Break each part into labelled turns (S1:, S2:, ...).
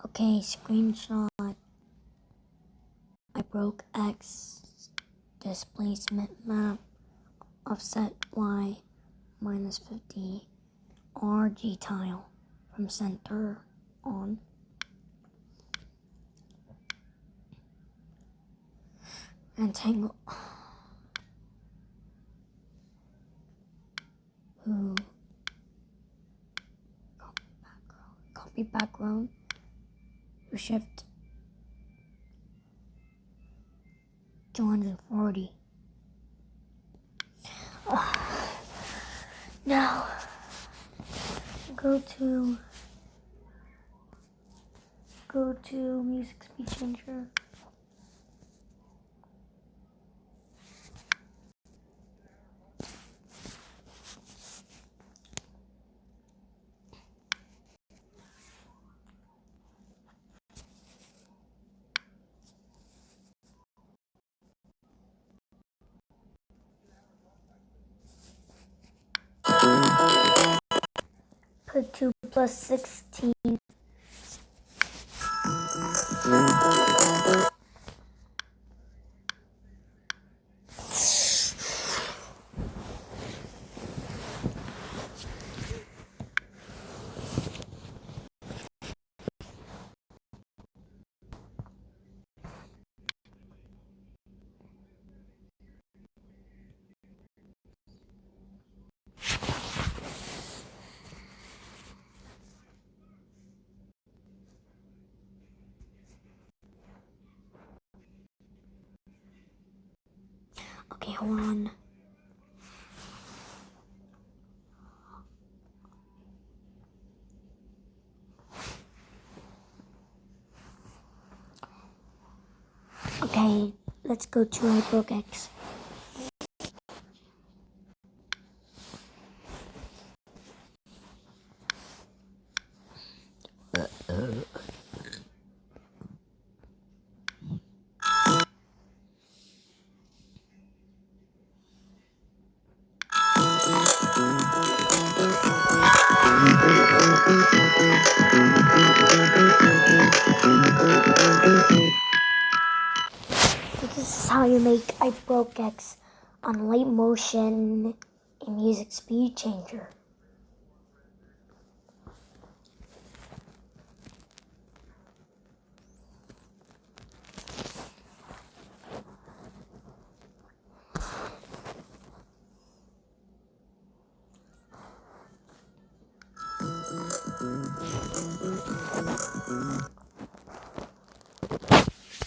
S1: Okay, screenshot. I broke X. Displacement map. Offset Y minus 50. RG tile from center on. Entangle. Ooh. Copy background. Shift 240. Now go to music speed changer. Put 2 plus 16. Okay, hold on. Okay, let's go to I broke X. So this is how you make I broke X on light motion in music speed changer.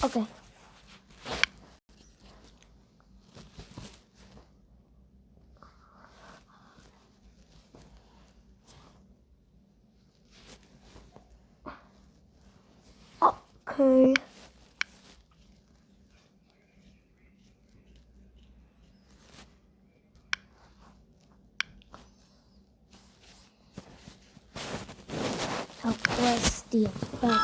S1: Okay. Okay. Now press the effect.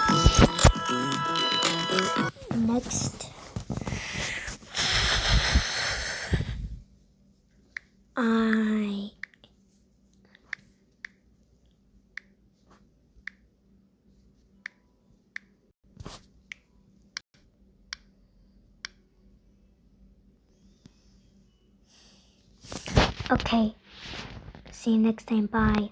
S1: Next, Okay. See you next time. Bye.